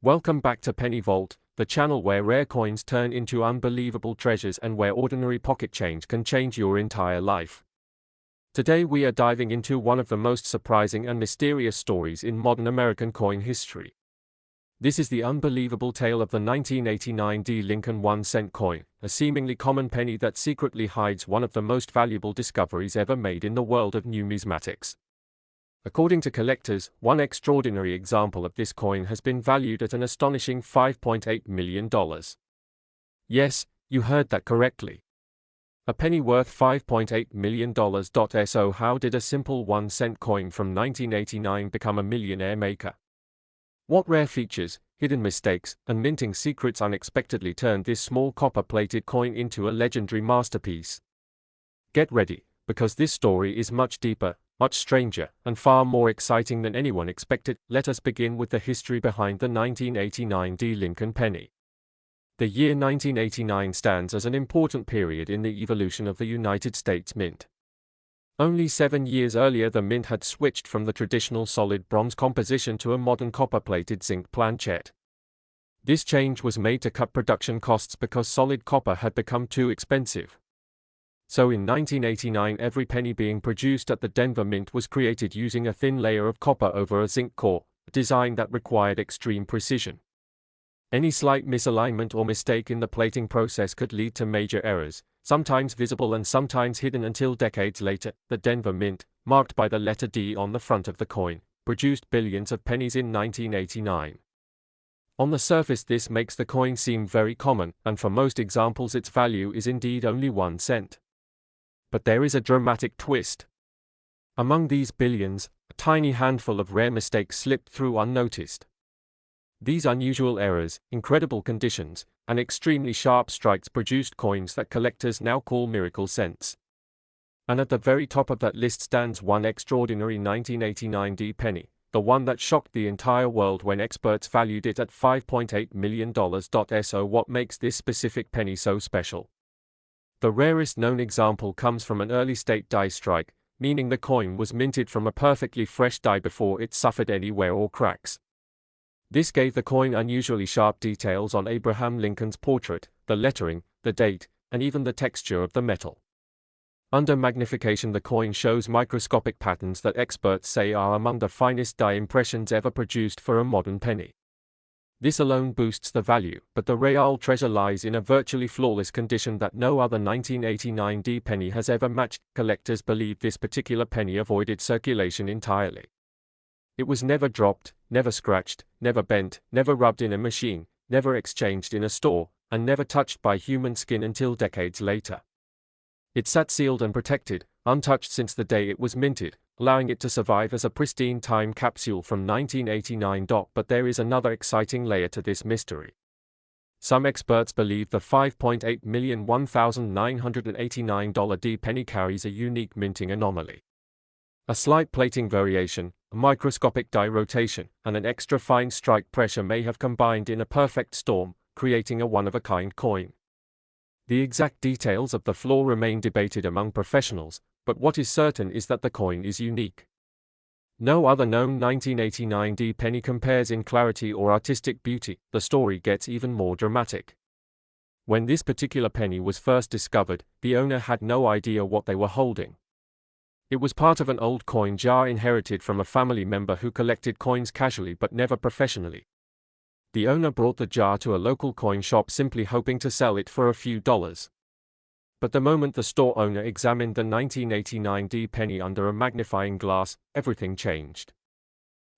Welcome back to Penny Vault, the channel where rare coins turn into unbelievable treasures and where ordinary pocket change can change your entire life. Today we are diving into one of the most surprising and mysterious stories in modern American coin history. This is the unbelievable tale of the 1989 D. Lincoln 1-cent coin, a seemingly common penny that secretly hides one of the most valuable discoveries ever made in the world of numismatics. According to collectors, one extraordinary example of this coin has been valued at an astonishing $5.8 million. Yes, you heard that correctly. A penny worth $5.8 million. So how did a simple 1-cent coin from 1989 become a millionaire maker? What rare features, hidden mistakes, and minting secrets unexpectedly turned this small copper-plated coin into a legendary masterpiece? Get ready, because this story is much deeper, much stranger, and far more exciting than anyone expected. Let us begin with the history behind the 1989 D. Lincoln penny. The year 1989 stands as an important period in the evolution of the United States Mint. Only 7 years earlier, the Mint had switched from the traditional solid bronze composition to a modern copper-plated zinc planchet. This change was made to cut production costs because solid copper had become too expensive. So in 1989, every penny being produced at the Denver Mint was created using a thin layer of copper over a zinc core, a design that required extreme precision. Any slight misalignment or mistake in the plating process could lead to major errors, sometimes visible and sometimes hidden until decades later. The Denver Mint, marked by the letter D on the front of the coin, produced billions of pennies in 1989. On the surface, this makes the coin seem very common, and for most examples its value is indeed only 1 cent. But there is a dramatic twist. Among these billions, a tiny handful of rare mistakes slipped through unnoticed. These unusual errors, incredible conditions, and extremely sharp strikes produced coins that collectors now call miracle cents. And at the very top of that list stands one extraordinary 1989 D penny, the one that shocked the entire world when experts valued it at $5.8 million. So what makes this specific penny so special? The rarest known example comes from an early state die strike, meaning the coin was minted from a perfectly fresh die before it suffered any wear or cracks. This gave the coin unusually sharp details on Abraham Lincoln's portrait, the lettering, the date, and even the texture of the metal. Under magnification, the coin shows microscopic patterns that experts say are among the finest die impressions ever produced for a modern penny. This alone boosts the value, but the real treasure lies in a virtually flawless condition that no other 1989 D penny has ever matched. Collectors believe this particular penny avoided circulation entirely. It was never dropped, never scratched, never bent, never rubbed in a machine, never exchanged in a store, and never touched by human skin until decades later. It sat sealed and protected, untouched since the day it was minted, allowing it to survive as a pristine time capsule from 1989. But there is another exciting layer to this mystery. Some experts believe the $5.8 million $1,989 D penny carries a unique minting anomaly. A slight plating variation, a microscopic die rotation, and an extra fine strike pressure may have combined in a perfect storm, creating a one-of-a-kind coin. The exact details of the flaw remain debated among professionals, but what is certain is that the coin is unique. No other known 1989 D penny compares in clarity or artistic beauty. The story gets even more dramatic. When this particular penny was first discovered, the owner had no idea what they were holding. It was part of an old coin jar inherited from a family member who collected coins casually but never professionally. The owner brought the jar to a local coin shop simply hoping to sell it for a few dollars. But the moment the store owner examined the 1989 D penny under a magnifying glass, everything changed.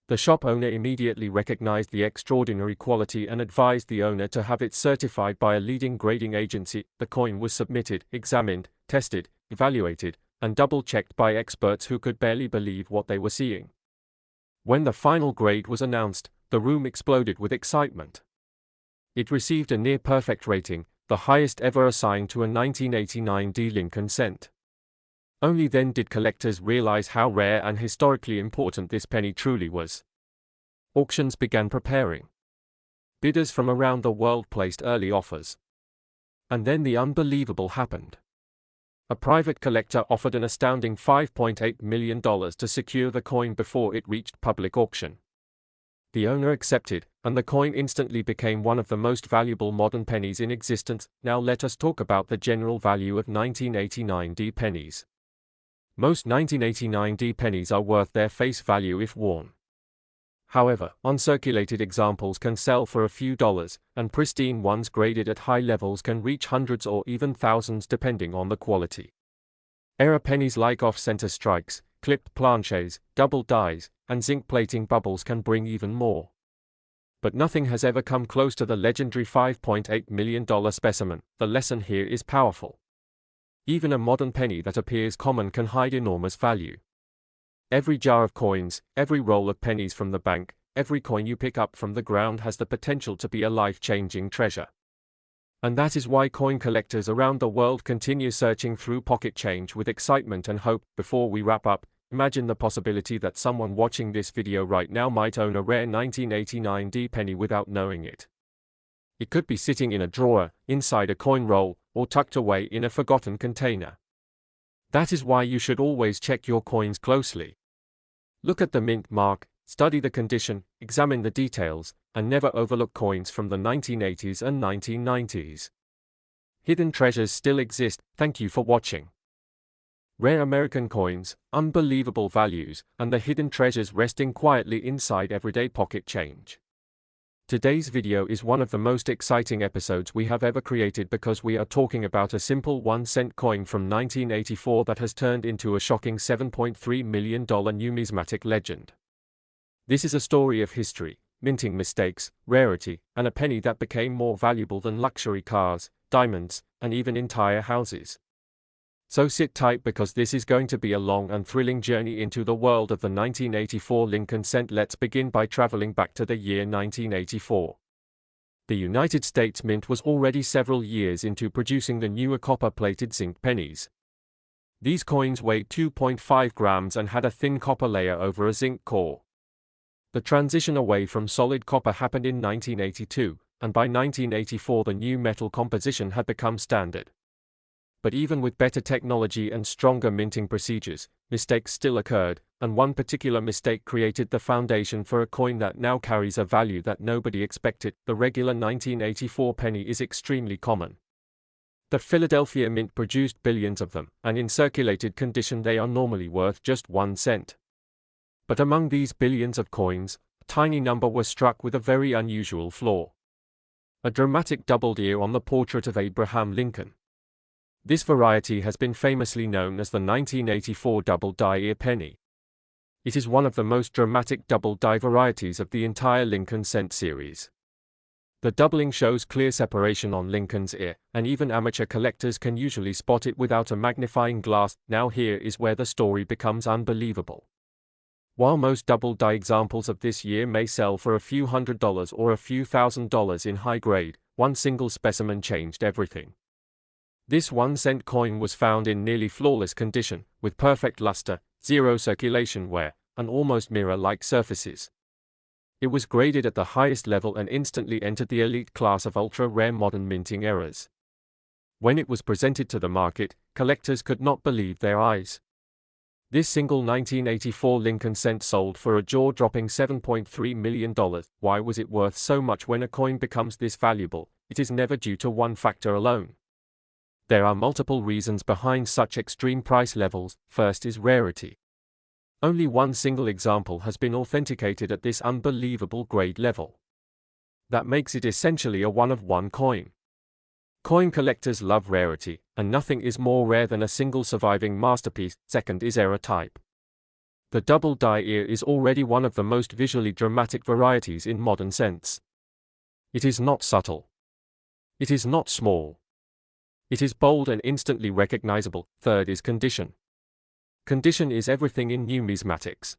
The shop owner immediately recognized the extraordinary quality and advised the owner to have it certified by a leading grading agency. The coin was submitted, examined, tested, evaluated, and double-checked by experts who could barely believe what they were seeing. When the final grade was announced, the room exploded with excitement. It received a near-perfect rating, the highest ever assigned to a 1989 D Lincoln cent. Only then did collectors realize how rare and historically important this penny truly was. Auctions began preparing. Bidders from around the world placed early offers. And then the unbelievable happened. A private collector offered an astounding $5.8 million to secure the coin before it reached public auction. The owner accepted, and the coin instantly became one of the most valuable modern pennies in existence. Now let us talk about the general value of 1989 D pennies. Most 1989 D pennies are worth their face value if worn. However, uncirculated examples can sell for a few dollars, and pristine ones graded at high levels can reach hundreds or even thousands depending on the quality. Error pennies like off-center strikes, clipped planchets, double dies, and zinc plating bubbles can bring even more. But nothing has ever come close to the legendary $5.8 million specimen. The lesson here is powerful. Even a modern penny that appears common can hide enormous value. Every jar of coins, every roll of pennies from the bank, every coin you pick up from the ground has the potential to be a life-changing treasure. And that is why coin collectors around the world continue searching through pocket change with excitement and hope. Before we wrap up, imagine the possibility that someone watching this video right now might own a rare 1989 D penny without knowing it. It could be sitting in a drawer, inside a coin roll, or tucked away in a forgotten container. That is why you should always check your coins closely. Look at the mint mark, study the condition, examine the details, and never overlook coins from the 1980s and 1990s. Hidden treasures still exist. Thank you for watching. Rare American coins, unbelievable values, and the hidden treasures resting quietly inside everyday pocket change. Today's video is one of the most exciting episodes we have ever created because we are talking about a simple 1-cent coin from 1984 that has turned into a shocking $7.3 million numismatic legend. This is a story of history, minting mistakes, rarity, and a penny that became more valuable than luxury cars, diamonds, and even entire houses. So sit tight because this is going to be a long and thrilling journey into the world of the 1984 Lincoln cent. Let's begin by traveling back to the year 1984. The United States Mint was already several years into producing the newer copper-plated zinc pennies. These coins weighed 2.5 grams and had a thin copper layer over a zinc core. The transition away from solid copper happened in 1982, and by 1984 the new metal composition had become standard. But even with better technology and stronger minting procedures, mistakes still occurred, and one particular mistake created the foundation for a coin that now carries a value that nobody expected. The regular 1984 penny is extremely common. The Philadelphia Mint produced billions of them, and in circulated condition they are normally worth just 1 cent. But among these billions of coins, a tiny number was struck with a very unusual flaw. A dramatic doubled ear on the portrait of Abraham Lincoln. This variety has been famously known as the 1984 double die ear penny. It is one of the most dramatic double die varieties of the entire Lincoln cent series. The doubling shows clear separation on Lincoln's ear, and even amateur collectors can usually spot it without a magnifying glass. Now here is where the story becomes unbelievable. While most double die examples of this year may sell for a few $100s or a few $1,000s in high grade, one single specimen changed everything. This 1-cent coin was found in nearly flawless condition, with perfect luster, zero circulation wear, and almost mirror-like surfaces. It was graded at the highest level and instantly entered the elite class of ultra-rare modern minting errors. When it was presented to the market, collectors could not believe their eyes. This single 1984 Lincoln cent sold for a jaw-dropping $7.3 million. Why was it worth so much? When a coin becomes this valuable, it is never due to one factor alone. There are multiple reasons behind such extreme price levels. First is rarity. Only one single example has been authenticated at this unbelievable grade level. That makes it essentially a one-of-one coin. Coin collectors love rarity, and nothing is more rare than a single surviving masterpiece. Second is error type. The double die ear is already one of the most visually dramatic varieties in modern cents. It is not subtle. It is not small. It is bold and instantly recognizable. Third is condition. Condition is everything in numismatics.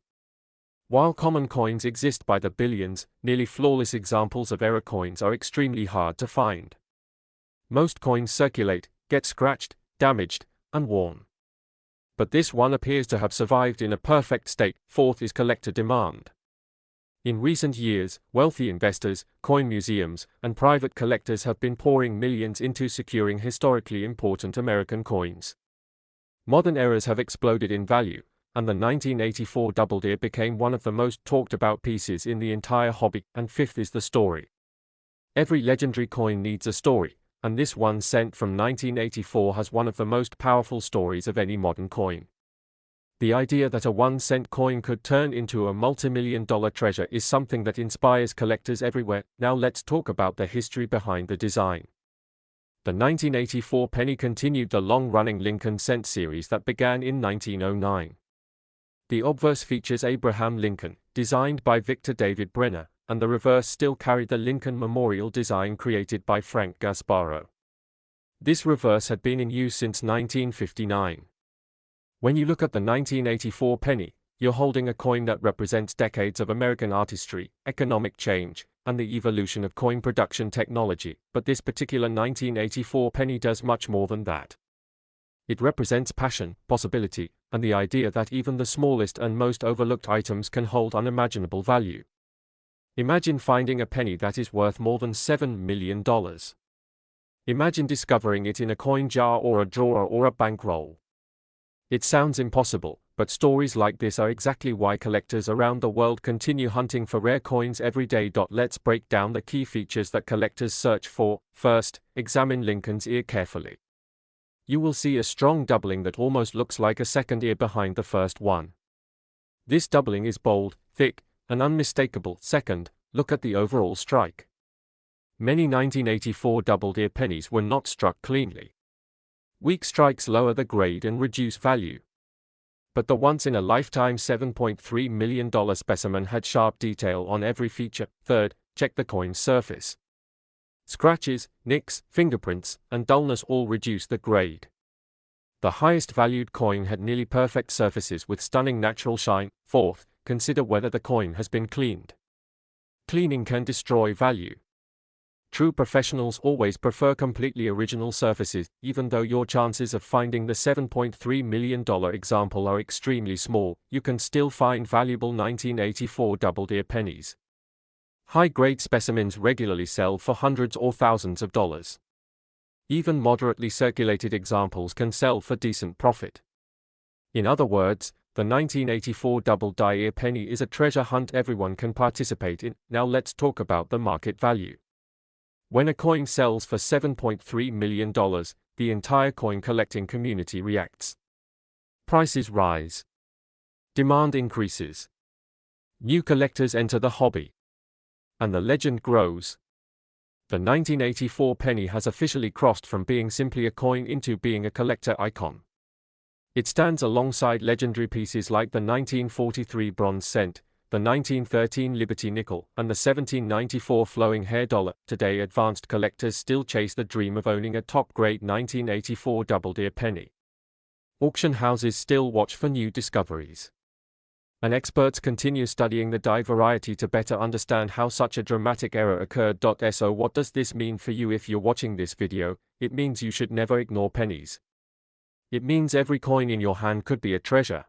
While common coins exist by the billions, nearly flawless examples of error coins are extremely hard to find. Most coins circulate, get scratched, damaged, and worn. But this one appears to have survived in a perfect state. Fourth is collector demand. In recent years, wealthy investors, coin museums, and private collectors have been pouring millions into securing historically important American coins. Modern errors have exploded in value, and the 1984 Double Deer became one of the most talked about pieces in the entire hobby. And fifth is the story. Every legendary coin needs a story, and this 1 cent from 1984 has one of the most powerful stories of any modern coin. The idea that a 1 cent coin could turn into a multi-million-dollar treasure is something that inspires collectors everywhere. Now let's talk about the history behind the design. The 1984 penny continued the long-running Lincoln cent series that began in 1909. The obverse features Abraham Lincoln, designed by Victor David Brenner, and the reverse still carried the Lincoln Memorial design created by Frank Gasparro. This reverse had been in use since 1959. When you look at the 1984 penny, you're holding a coin that represents decades of American artistry, economic change, and the evolution of coin production technology, but this particular 1984 penny does much more than that. It represents passion, possibility, and the idea that even the smallest and most overlooked items can hold unimaginable value. Imagine finding a penny that is worth more than $7 million. Imagine discovering it in a coin jar or a drawer or a bankroll. It sounds impossible, but stories like this are exactly why collectors around the world continue hunting for rare coins every day. Let's break down the key features that collectors search for. First, examine Lincoln's ear carefully. You will see a strong doubling that almost looks like a second ear behind the first one. This doubling is bold, thick, and unmistakable. Second, look at the overall strike. Many 1984 Double Deer pennies were not struck cleanly. Weak strikes lower the grade and reduce value. But the once-in-a-lifetime $7.3 million specimen had sharp detail on every feature. Third, check the coin's surface. Scratches, nicks, fingerprints, and dullness all reduce the grade. The highest valued coin had nearly perfect surfaces with stunning natural shine. Fourth, consider whether the coin has been cleaned. Cleaning can destroy value. True professionals always prefer completely original surfaces, even though your chances of finding the $7.3 million example are extremely small, you can still find valuable 1984 Double Deer pennies. High-grade specimens regularly sell for hundreds or thousands of dollars. Even moderately circulated examples can sell for decent profit. In other words, the 1984 Double Deer penny is a treasure hunt everyone can participate in. Now let's talk about the market value. When a coin sells for $7.3 million, the entire coin collecting community reacts. Prices rise. Demand increases. New collectors enter the hobby. And the legend grows. The 1984 penny has officially crossed from being simply a coin into being a collector icon. It stands alongside legendary pieces like the 1943 bronze cent, the 1913 Liberty nickel, and the 1794 flowing hair dollar. Today, advanced collectors still chase the dream of owning a top-grade 1984 Double Deer penny. Auction houses still watch for new discoveries. And experts continue studying the die variety to better understand how such a dramatic error occurred. So what does this mean for you if you're watching this video? It means you should never ignore pennies. It means every coin in your hand could be a treasure.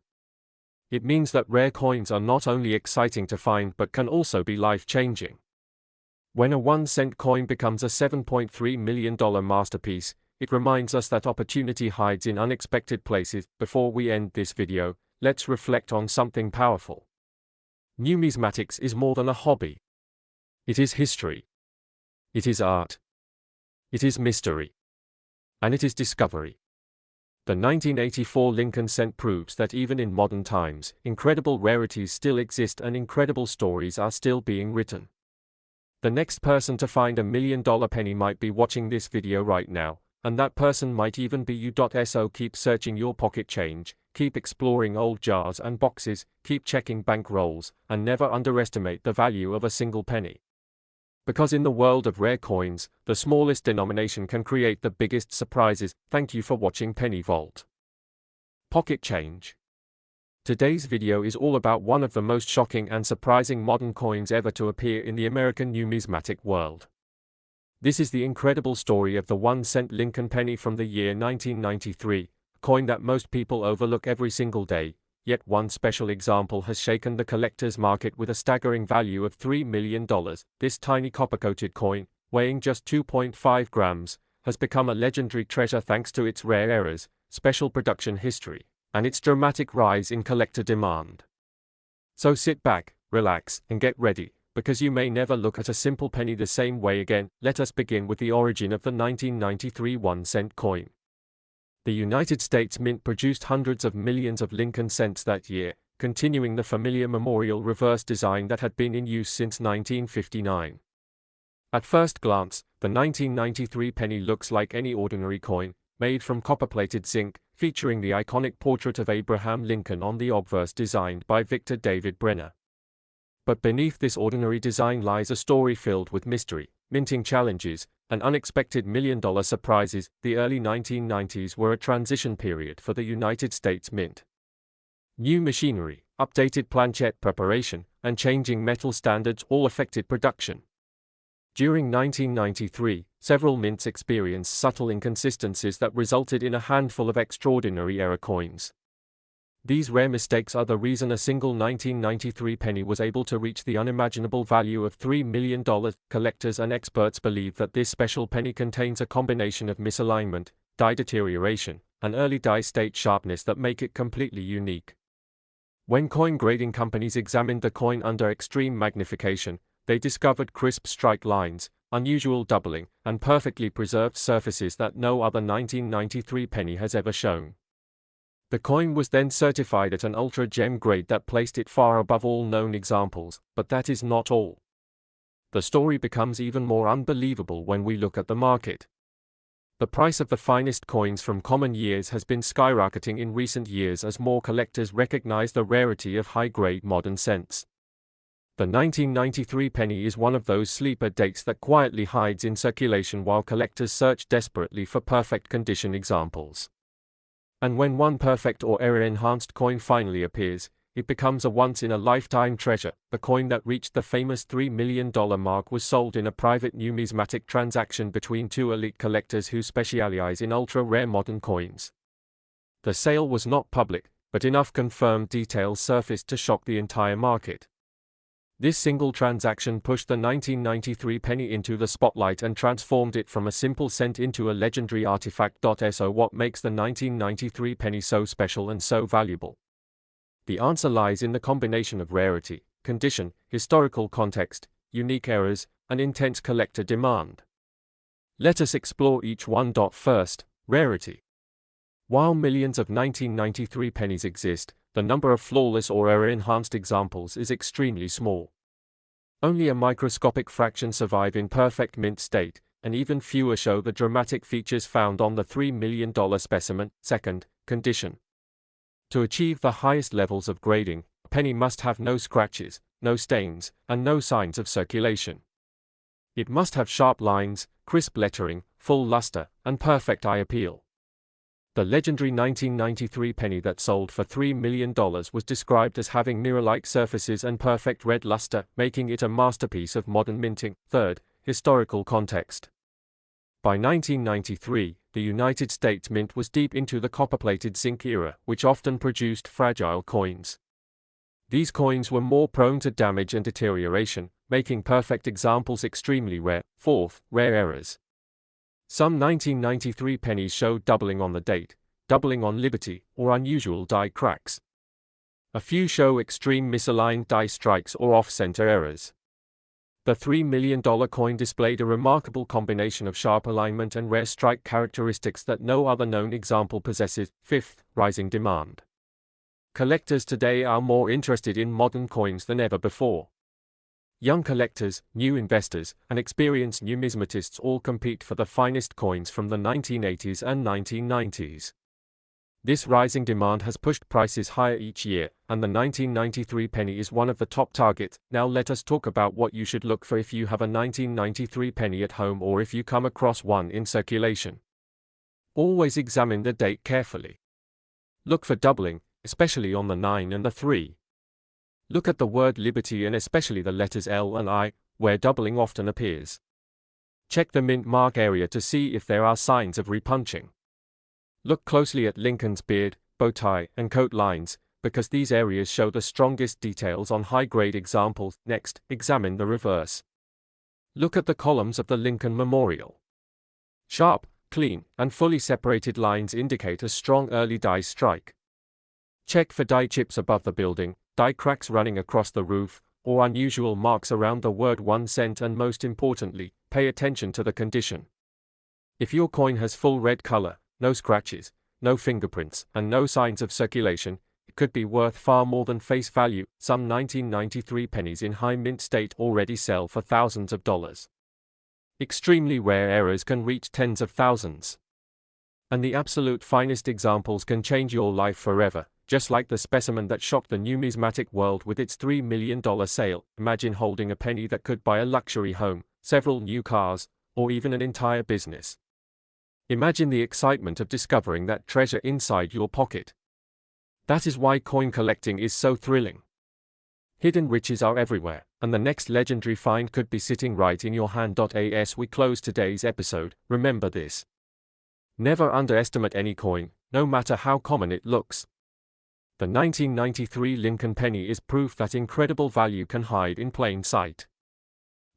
It means that rare coins are not only exciting to find but can also be life-changing. When a 1 cent coin becomes a $7.3 million masterpiece, it reminds us that opportunity hides in unexpected places. Before we end this video, let's reflect on something powerful. Numismatics is more than a hobby. It is history. It is art. It is mystery. And it is discovery. The 1984 Lincoln cent proves that even in modern times, incredible rarities still exist and incredible stories are still being written. The next person to find $1 million penny might be watching this video right now, and that person might even be you. So keep searching your pocket change, keep exploring old jars and boxes, keep checking bank rolls, and never underestimate the value of a single penny. Because in the world of rare coins, the smallest denomination can create the biggest surprises. Thank you for watching Penny Vault. Pocket change. Today's video is all about one of the most shocking and surprising modern coins ever to appear in the American numismatic world. This is the incredible story of the 1 cent Lincoln penny from the year 1993, a coin that most people overlook every single day. Yet one special example has shaken the collector's market with a staggering value of $3 million. This tiny copper-coated coin, weighing just 2.5 grams, has become a legendary treasure thanks to its rare errors, special production history, and its dramatic rise in collector demand. So sit back, relax, and get ready, because you may never look at a simple penny the same way again. Let us begin with the origin of the 1993 1-cent coin. The United States Mint produced hundreds of millions of Lincoln cents that year, continuing the familiar memorial reverse design that had been in use since 1959. At first glance, the 1993 penny looks like any ordinary coin, made from copper-plated zinc, featuring the iconic portrait of Abraham Lincoln on the obverse designed by Victor David Brenner. But beneath this ordinary design lies a story filled with mystery, minting challenges, and unexpected million-dollar surprises. The early 1990s were a transition period for the United States Mint. New machinery, updated planchette preparation, and changing metal standards all affected production. During 1993, several mints experienced subtle inconsistencies that resulted in a handful of extraordinary error coins. These rare mistakes are the reason a single 1993 penny was able to reach the unimaginable value of $3 million. Collectors and experts believe that this special penny contains a combination of misalignment, die deterioration, and early die state sharpness that make it completely unique. When coin grading companies examined the coin under extreme magnification, they discovered crisp strike lines, unusual doubling, and perfectly preserved surfaces that no other 1993 penny has ever shown. The coin was then certified at an ultra-gem grade that placed it far above all known examples, but that is not all. The story becomes even more unbelievable when we look at the market. The price of the finest coins from common years has been skyrocketing in recent years as more collectors recognize the rarity of high-grade modern cents. The 1993 penny is one of those sleeper dates that quietly hides in circulation while collectors search desperately for perfect condition examples. And when one perfect or error-enhanced coin finally appears, it becomes a once-in-a-lifetime treasure. The coin that reached the famous $3 million mark was sold in a private numismatic transaction between two elite collectors who specialize in ultra-rare modern coins. The sale was not public, but enough confirmed details surfaced to shock the entire market. This single transaction pushed the 1993 penny into the spotlight and transformed it from a simple cent into a legendary artifact. So what makes the 1993 penny so special and so valuable? The answer lies in the combination of rarity, condition, historical context, unique errors, and intense collector demand. Let us explore each one. First, rarity. While millions of 1993 pennies exist, the number of flawless or error-enhanced examples is extremely small. Only a microscopic fraction survive in perfect mint state, and even fewer show the dramatic features found on the $3 million specimen. Second, condition. To achieve the highest levels of grading, a penny must have no scratches, no stains, and no signs of circulation. It must have sharp lines, crisp lettering, full luster, and perfect eye appeal. The legendary 1993 penny that sold for $3 million was described as having mirror-like surfaces and perfect red luster, making it a masterpiece of modern minting. Third, historical context. By 1993, the United States Mint was deep into the copper-plated zinc era, which often produced fragile coins. These coins were more prone to damage and deterioration, making perfect examples extremely rare. Fourth, rare errors. Some 1993 pennies showed doubling on the date, doubling on liberty, or unusual die cracks. A few show extreme misaligned die strikes or off-center errors. The $3 million coin displayed a remarkable combination of sharp alignment and rare strike characteristics that no other known example possesses. Fifth, rising demand. Collectors today are more interested in modern coins than ever before. Young collectors, new investors, and experienced numismatists all compete for the finest coins from the 1980s and 1990s. This rising demand has pushed prices higher each year, and the 1993 penny is one of the top targets. Now let us talk about what you should look for if you have a 1993 penny at home or if you come across one in circulation. Always examine the date carefully. Look for doubling, especially on the 9 and the 3. Look at the word liberty and especially the letters L and I, where doubling often appears. Check the mint mark area to see if there are signs of repunching. Look closely at Lincoln's beard, bow tie, and coat lines, because these areas show the strongest details on high-grade examples. Next, examine the reverse. Look at the columns of the Lincoln Memorial. Sharp, clean, and fully separated lines indicate a strong early die strike. Check for die chips above the building, die cracks running across the roof, or unusual marks around the word 1 cent, and most importantly, pay attention to the condition. If your coin has full red color, no scratches, no fingerprints, and no signs of circulation, it could be worth far more than face value. Some 1993 pennies in high mint state already sell for thousands of dollars. Extremely rare errors can reach tens of thousands. And the absolute finest examples can change your life forever, just like the specimen that shocked the numismatic world with its $3 million sale. Imagine holding a penny that could buy a luxury home, several new cars, or even an entire business. Imagine the excitement of discovering that treasure inside your pocket. That is why coin collecting is so thrilling. Hidden riches are everywhere, and the next legendary find could be sitting right in your hand. As we close today's episode, remember this. Never underestimate any coin, no matter how common it looks. The 1993 Lincoln penny is proof that incredible value can hide in plain sight.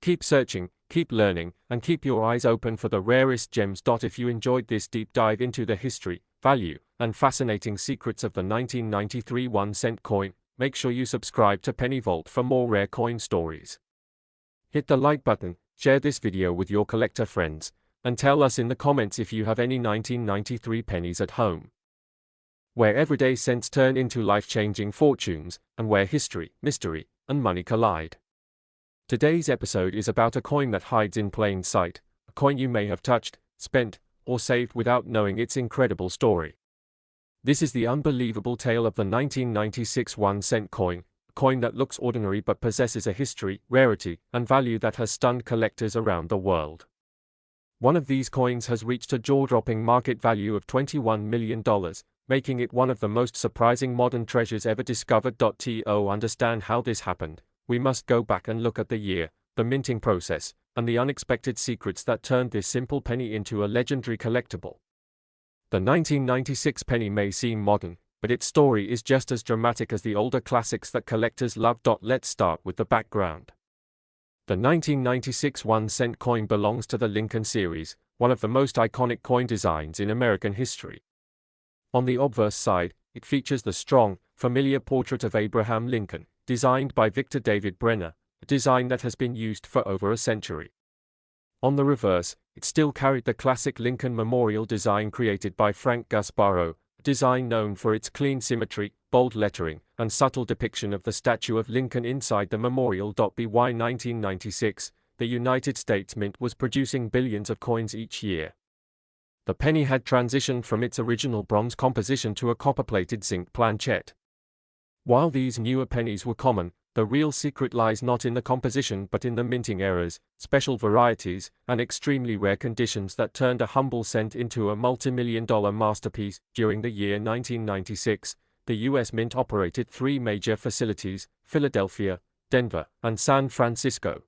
Keep searching, keep learning, and keep your eyes open for the rarest gems. If you enjoyed this deep dive into the history, value, and fascinating secrets of the 1993 1-cent coin, make sure you subscribe to Penny Vault for more rare coin stories. Hit the like button, share this video with your collector friends, and tell us in the comments if you have any 1993 pennies at home. Where everyday cents turn into life-changing fortunes, and where history, mystery, and money collide. Today's episode is about a coin that hides in plain sight, a coin you may have touched, spent, or saved without knowing its incredible story. This is the unbelievable tale of the 1996 1-cent coin, a coin that looks ordinary but possesses a history, rarity, and value that has stunned collectors around the world. One of these coins has reached a jaw-dropping market value of $21 million, making it one of the most surprising modern treasures ever discovered. To understand how this happened, we must go back and look at the year, the minting process, and the unexpected secrets that turned this simple penny into a legendary collectible. The 1996 penny may seem modern, but its story is just as dramatic as the older classics that collectors love. Let's start with the background. The 1996 1-cent coin belongs to the Lincoln series, one of the most iconic coin designs in American history. On the obverse side, it features the strong, familiar portrait of Abraham Lincoln, designed by Victor David Brenner, a design that has been used for over a century. On the reverse, it still carried the classic Lincoln Memorial design created by Frank Gasparro, a design known for its clean symmetry, bold lettering, and subtle depiction of the statue of Lincoln inside the memorial. By 1996, the United States Mint was producing billions of coins each year. The penny had transitioned from its original bronze composition to a copper-plated zinc planchet. While these newer pennies were common, the real secret lies not in the composition but in the minting errors, special varieties, and extremely rare conditions that turned a humble cent into a multi-million-dollar masterpiece. During the year 1996, the U.S. Mint operated 3 major facilities: Philadelphia, Denver, and San Francisco.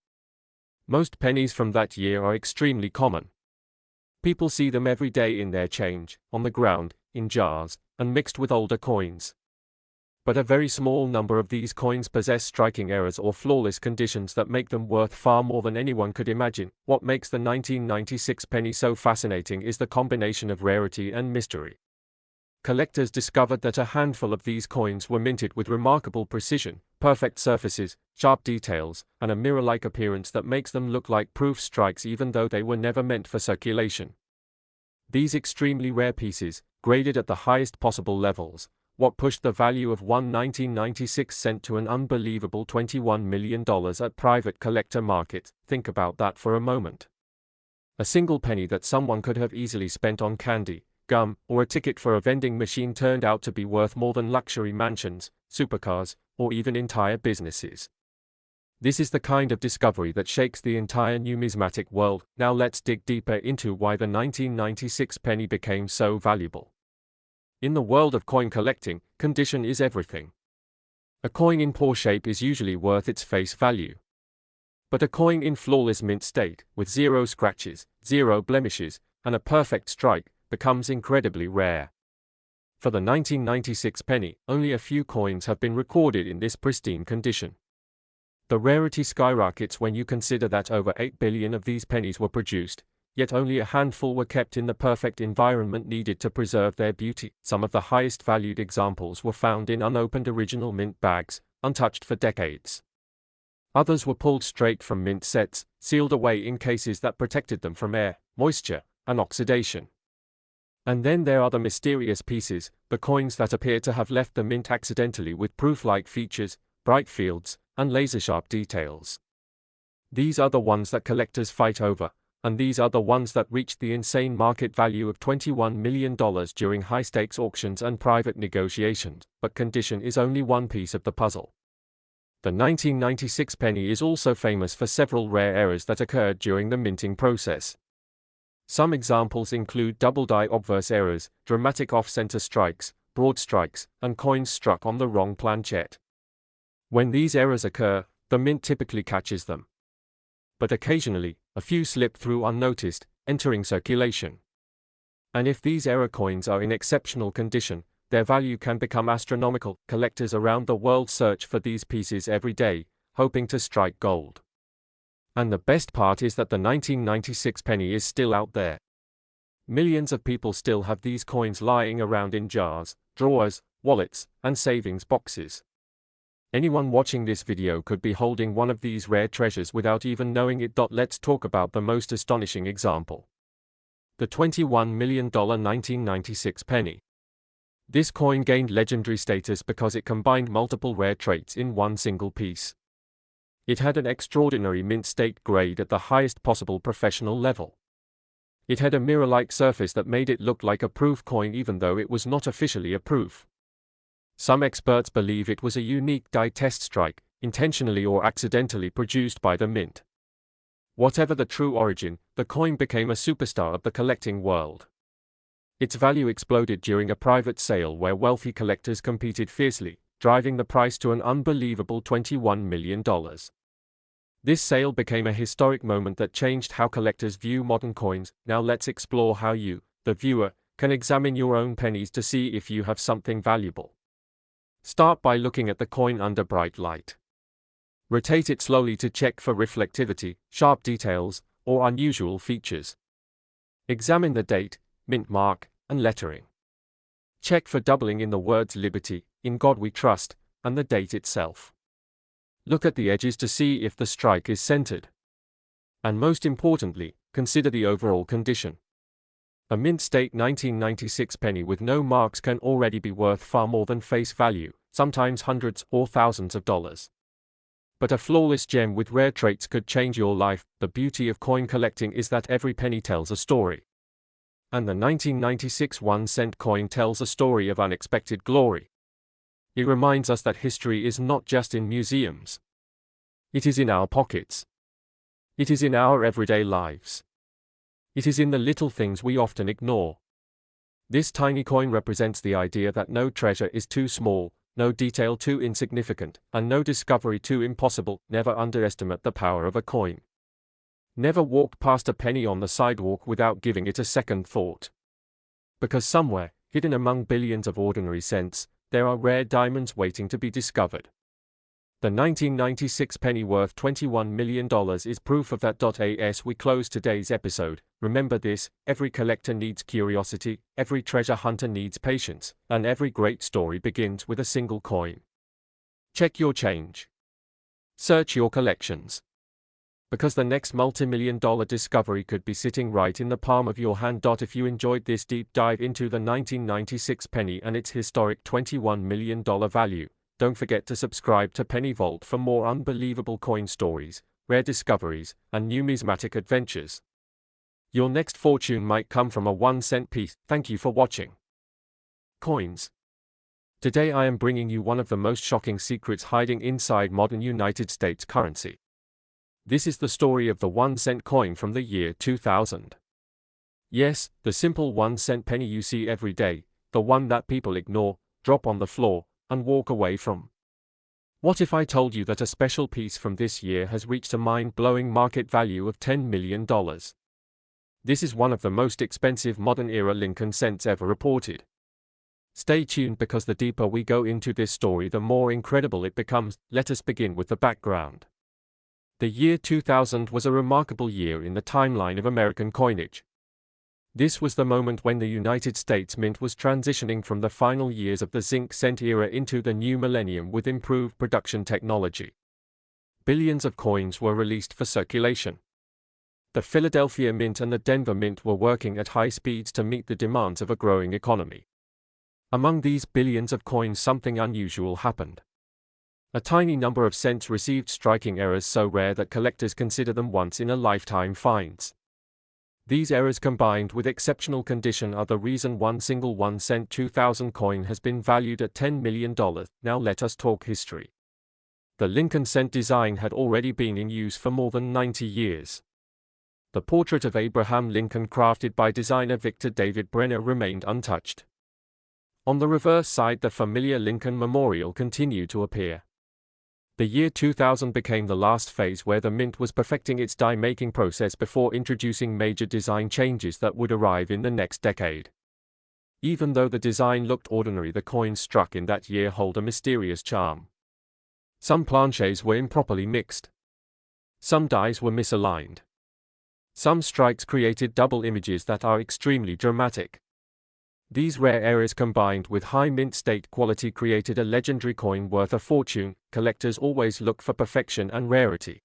Most pennies from that year are extremely common. People see them every day in their change, on the ground, in jars, and mixed with older coins. But a very small number of these coins possess striking errors or flawless conditions that make them worth far more than anyone could imagine. What makes the 1996 penny so fascinating is the combination of rarity and mystery. Collectors discovered that a handful of these coins were minted with remarkable precision, perfect surfaces, sharp details, and a mirror-like appearance that makes them look like proof strikes even though they were never meant for circulation. These extremely rare pieces, graded at the highest possible levels, what pushed the value of one 1996 cent to an unbelievable $21 million at private collector markets. Think about that for a moment. A single penny that someone could have easily spent on candy, gum, or a ticket for a vending machine turned out to be worth more than luxury mansions, supercars, or even entire businesses. This is the kind of discovery that shakes the entire numismatic world. Now let's dig deeper into why the 1996 penny became so valuable. In the world of coin collecting, condition is everything. A coin in poor shape is usually worth its face value. But a coin in flawless mint state, with 0 scratches, 0 blemishes, and a perfect strike, becomes incredibly rare. For the 1996 penny, only a few coins have been recorded in this pristine condition. The rarity skyrockets when you consider that over 8 billion of these pennies were produced, yet only a handful were kept in the perfect environment needed to preserve their beauty. Some of the highest valued examples were found in unopened original mint bags, untouched for decades. Others were pulled straight from mint sets, sealed away in cases that protected them from air, moisture, and oxidation. And then there are the mysterious pieces, the coins that appear to have left the mint accidentally with proof-like features, bright fields, and laser-sharp details. These are the ones that collectors fight over, and these are the ones that reached the insane market value of $21 million during high-stakes auctions and private negotiations. But condition is only one piece of the puzzle. The 1996 penny is also famous for several rare errors that occurred during the minting process. Some examples include double-die obverse errors, dramatic off-center strikes, broad strikes, and coins struck on the wrong planchet. When these errors occur, the mint typically catches them. But occasionally, a few slip through unnoticed, entering circulation. And if these error coins are in exceptional condition, their value can become astronomical. Collectors around the world search for these pieces every day, hoping to strike gold. And the best part is that the 1996 penny is still out there. Millions of people still have these coins lying around in jars, drawers, wallets, and savings boxes. Anyone watching this video could be holding one of these rare treasures without even knowing it. Let's talk about the most astonishing example. The $21 million 1996 penny. This coin gained legendary status because it combined multiple rare traits in one single piece. It had an extraordinary mint state grade at the highest possible professional level. It had a mirror-like surface that made it look like a proof coin even though it was not officially a proof. Some experts believe it was a unique die test strike, intentionally or accidentally produced by the mint. Whatever the true origin, the coin became a superstar of the collecting world. Its value exploded during a private sale where wealthy collectors competed fiercely, driving the price to an unbelievable $21 million. This sale became a historic moment that changed how collectors view modern coins. Now let's explore how you, the viewer, can examine your own pennies to see if you have something valuable. Start by looking at the coin under bright light. Rotate it slowly to check for reflectivity, sharp details, or unusual features. Examine the date, mint mark, and lettering. Check for doubling in the words Liberty, In God We Trust, and the date itself. Look at the edges to see if the strike is centered. And most importantly, consider the overall condition. A mint state 1996 penny with no marks can already be worth far more than face value, sometimes hundreds or thousands of dollars. But a flawless gem with rare traits could change your life. The beauty of coin collecting is that every penny tells a story. And the 1996 1-cent coin tells a story of unexpected glory. It reminds us that history is not just in museums. It is in our pockets. It is in our everyday lives. It is in the little things we often ignore. This tiny coin represents the idea that no treasure is too small, no detail too insignificant, and no discovery too impossible. Never underestimate the power of a coin. Never walk past a penny on the sidewalk without giving it a second thought. Because somewhere, hidden among billions of ordinary cents, there are rare diamonds waiting to be discovered. The 1996 penny worth $21 million is proof of that. As we close today's episode, remember this: every collector needs curiosity, every treasure hunter needs patience, and every great story begins with a single coin. Check your change. Search your collections. Because the next multi-million-dollar discovery could be sitting right in the palm of your hand. If you enjoyed this deep dive into the 1996 penny and its historic $21 million value, don't forget to subscribe to Penny Vault for more unbelievable coin stories, rare discoveries, and numismatic adventures. Your next fortune might come from a 1-cent piece. Thank you for watching. Coins. Today I am bringing you one of the most shocking secrets hiding inside modern United States currency. This is the story of the 1-cent coin from the year 2000. Yes, the simple 1-cent penny you see every day, the one that people ignore, drop on the floor, and walk away from. What if I told you that a special piece from this year has reached a mind-blowing market value of $10 million? This is one of the most expensive modern-era Lincoln cents ever reported. Stay tuned because the deeper we go into this story, the more incredible it becomes. Let us begin with the background. The year 2000 was a remarkable year in the timeline of American coinage. This was the moment when the United States Mint was transitioning from the final years of the zinc cent era into the new millennium with improved production technology. Billions of coins were released for circulation. The Philadelphia Mint and the Denver Mint were working at high speeds to meet the demands of a growing economy. Among these billions of coins, something unusual happened. A tiny number of cents received striking errors so rare that collectors consider them once-in-a-lifetime finds. These errors combined with exceptional condition are the reason one single 1 cent 2000 coin has been valued at $10 million. Now let us talk history. The Lincoln cent design had already been in use for more than 90 years. The portrait of Abraham Lincoln crafted by designer Victor David Brenner remained untouched. On the reverse side, the familiar Lincoln Memorial continued to appear. The year 2000 became the last phase where the Mint was perfecting its die-making process before introducing major design changes that would arrive in the next decade. Even though the design looked ordinary, the coins struck in that year hold a mysterious charm. Some planchets were improperly mixed. Some dies were misaligned. Some strikes created double images that are extremely dramatic. These rare errors combined with high mint state quality created a legendary coin worth a fortune. Collectors always look for perfection and rarity.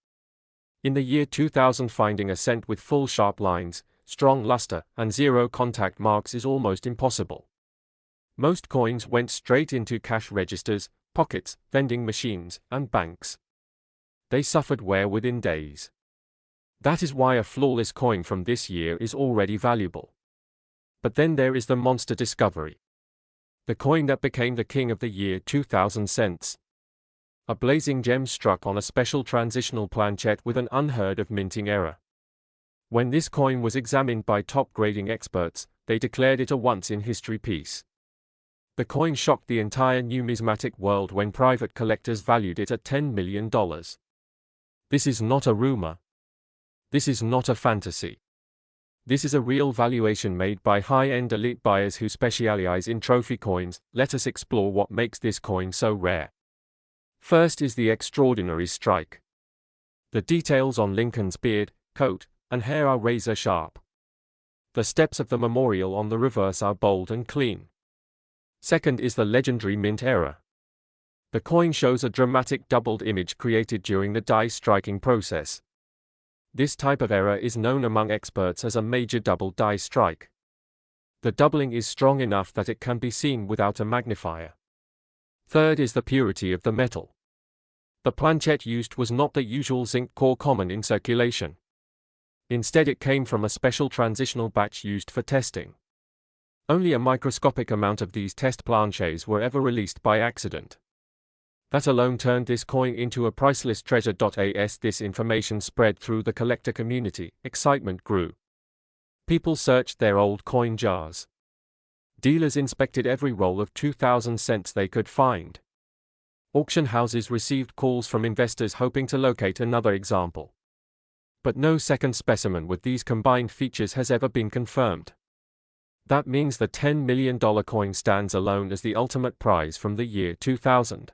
In the year 2000, finding a cent with full sharp lines, strong luster, and zero contact marks is almost impossible. Most coins went straight into cash registers, pockets, vending machines, and banks. They suffered wear within days. That is why a flawless coin from this year is already valuable. But then there is the monster discovery. The coin that became the king of the year 2000 cents. A blazing gem struck on a special transitional planchette with an unheard of minting error. When this coin was examined by top grading experts, they declared it a once-in-history piece. The coin shocked the entire numismatic world when private collectors valued it at $10 million. This is not a rumor. This is not a fantasy. This is a real valuation made by high-end elite buyers who specialize in trophy coins. Let us explore what makes this coin so rare. First is the extraordinary strike. The details on Lincoln's beard, coat, and hair are razor sharp. The steps of the memorial on the reverse are bold and clean. Second is the legendary mint error. The coin shows a dramatic doubled image created during the die striking process. This type of error is known among experts as a major double die strike. The doubling is strong enough that it can be seen without a magnifier. Third is the purity of the metal. The planchette used was not the usual zinc core common in circulation. Instead, it came from a special transitional batch used for testing. Only a microscopic amount of these test planchets were ever released by accident. That alone turned this coin into a priceless treasure. As this information spread through the collector community, excitement grew. People searched their old coin jars. Dealers inspected every roll of 2000 cents they could find. Auction houses received calls from investors hoping to locate another example. But no second specimen with these combined features has ever been confirmed. That means the $10 million coin stands alone as the ultimate prize from the year 2000.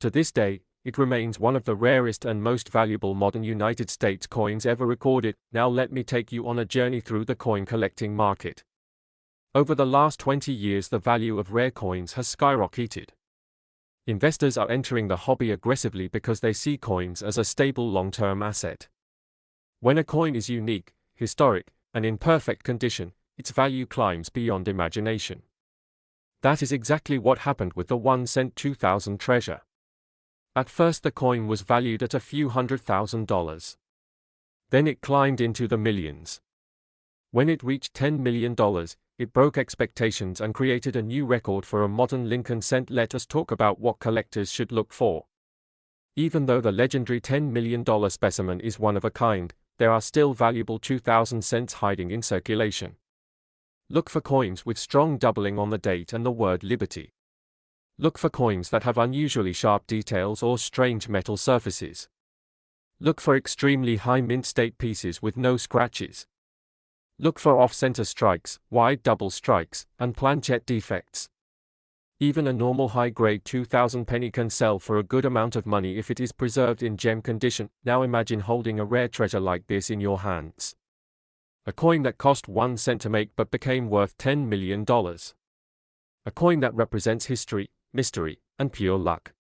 To this day, it remains one of the rarest and most valuable modern United States coins ever recorded. Now let me take you on a journey through the coin collecting market. Over the last 20 years, the value of rare coins has skyrocketed. Investors are entering the hobby aggressively because they see coins as a stable long-term asset. When a coin is unique, historic, and in perfect condition, its value climbs beyond imagination. That is exactly what happened with the 1 cent 2000 treasure. At first the coin was valued at a few $100,000. Then it climbed into the millions. When it reached $10 million, it broke expectations and created a new record for a modern Lincoln cent. Let us talk about what collectors should look for. Even though the legendary $10 million specimen is one of a kind, there are still valuable 2000 cents hiding in circulation. Look for coins with strong doubling on the date and the word Liberty. Look for coins that have unusually sharp details or strange metal surfaces. Look for extremely high mint state pieces with no scratches. Look for off-center strikes, wide double strikes, and planchette defects. Even a normal high-grade 2000 penny can sell for a good amount of money if it is preserved in gem condition. Now imagine holding a rare treasure like this in your hands. A coin that cost 1 cent to make but became worth $10 million. A coin that represents history, mystery, and pure luck.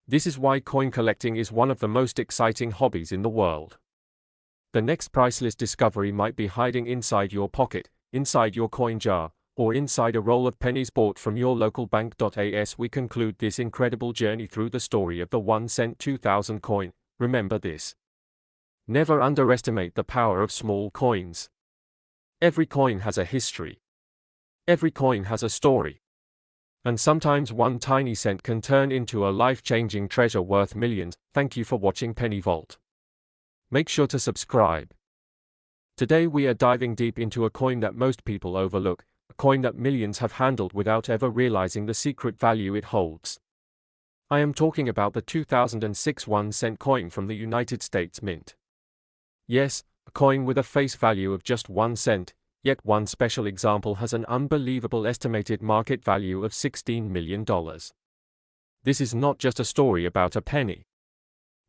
This is why coin collecting is one of the most exciting hobbies in the world. The next priceless discovery might be hiding inside your pocket, inside your coin jar, or inside a roll of pennies bought from your local bank. As we conclude this incredible journey through the story of the 1 cent 2000 coin, remember this. Never underestimate the power of small coins. Every coin has a history. Every coin has a story. And sometimes one tiny cent can turn into a life-changing treasure worth millions. Thank you for watching Penny Vault. Make sure to subscribe. Today we are diving deep into a coin that most people overlook, a coin that millions have handled without ever realizing the secret value it holds. I am talking about the 2006 1 cent coin from the United States Mint. Yes, a coin with a face value of just 1 cent, yet one special example has an unbelievable estimated market value of $16 million. This is not just a story about a penny.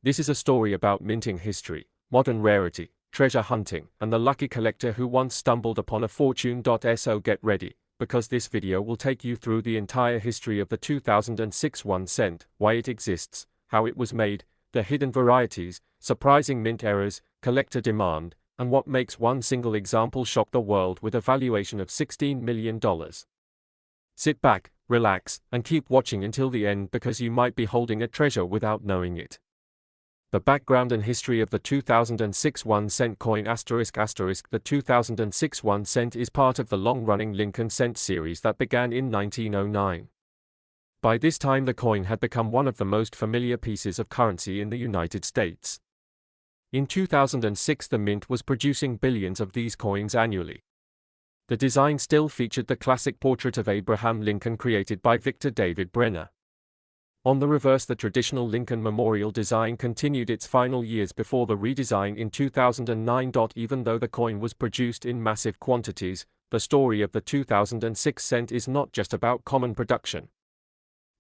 This is a story about minting history, modern rarity, treasure hunting, and the lucky collector who once stumbled upon a fortune. So get ready, because this video will take you through the entire history of the 2006 1 cent, why it exists, how it was made, the hidden varieties, surprising mint errors, collector demand, and what makes one single example shock the world with a valuation of $16 million. Sit back, relax, and keep watching until the end because you might be holding a treasure without knowing it. The background and history of the 2006 1 cent coin ***. The 2006 1 cent is part of the long-running Lincoln cent series that began in 1909. By this time the coin had become one of the most familiar pieces of currency in the United States. In 2006 the mint was producing billions of these coins annually. The design still featured the classic portrait of Abraham Lincoln created by Victor David Brenner. On the reverse, the traditional Lincoln Memorial design continued its final years before the redesign in 2009. Even though the coin was produced in massive quantities, the story of the 2006 cent is not just about common production.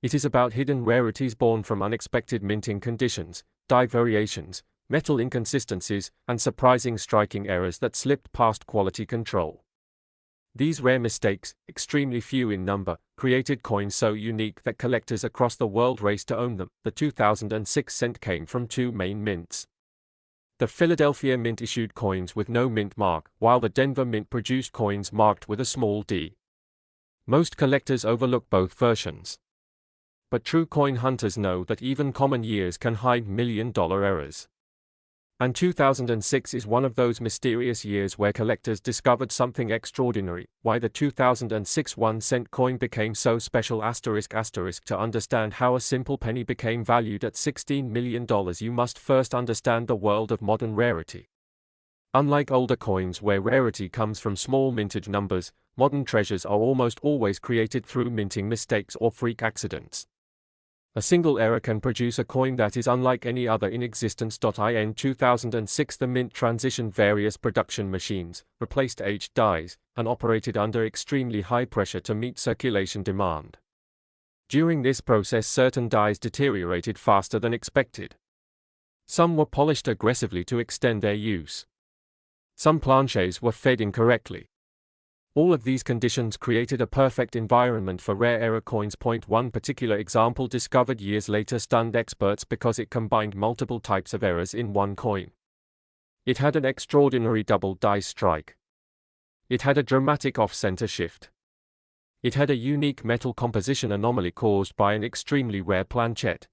It is about hidden rarities born from unexpected minting conditions, die variations, metal inconsistencies, and surprising striking errors that slipped past quality control. These rare mistakes, extremely few in number, created coins so unique that collectors across the world raced to own them. The 2006 cent came from two main mints. The Philadelphia Mint issued coins with no mint mark, while the Denver Mint produced coins marked with a small d. Most collectors overlook both versions. But true coin hunters know that even common years can hide million-dollar errors. And 2006 is one of those mysterious years where collectors discovered something extraordinary. Why the 2006 1 cent coin became so special ***. To understand how a simple penny became valued at $16 million, you must first understand the world of modern rarity. Unlike older coins where rarity comes from small mintage numbers, modern treasures are almost always created through minting mistakes or freak accidents. A single error can produce a coin that is unlike any other in existence. In 2006 the mint transitioned various production machines, replaced aged dies, and operated under extremely high pressure to meet circulation demand. During this process certain dies deteriorated faster than expected. Some were polished aggressively to extend their use. Some planchets were fed incorrectly. All of these conditions created a perfect environment for rare error coins. One particular example discovered years later stunned experts because it combined multiple types of errors in one coin. It had an extraordinary double die strike. It had a dramatic off-center shift. It had a unique metal composition anomaly caused by an extremely rare planchet.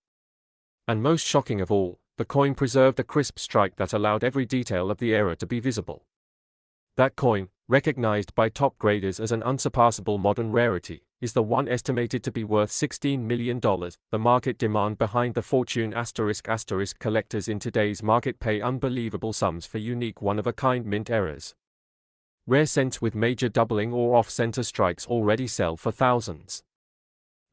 And most shocking of all, the coin preserved a crisp strike that allowed every detail of the error to be visible. That coin, recognized by top graders as an unsurpassable modern rarity, is the one estimated to be worth $16 million. The market demand behind the fortune ***. Collectors in today's market pay unbelievable sums for unique one-of-a-kind mint errors. Rare cents with major doubling or off-center strikes already sell for thousands.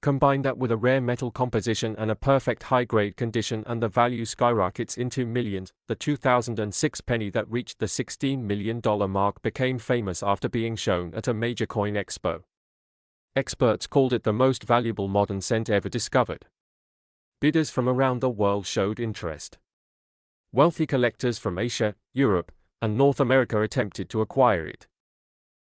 Combine that with a rare metal composition and a perfect high-grade condition and the value skyrockets into millions. The 2006 penny that reached the $16 million mark became famous after being shown at a major coin expo. Experts called it the most valuable modern cent ever discovered. Bidders from around the world showed interest. Wealthy collectors from Asia, Europe, and North America attempted to acquire it.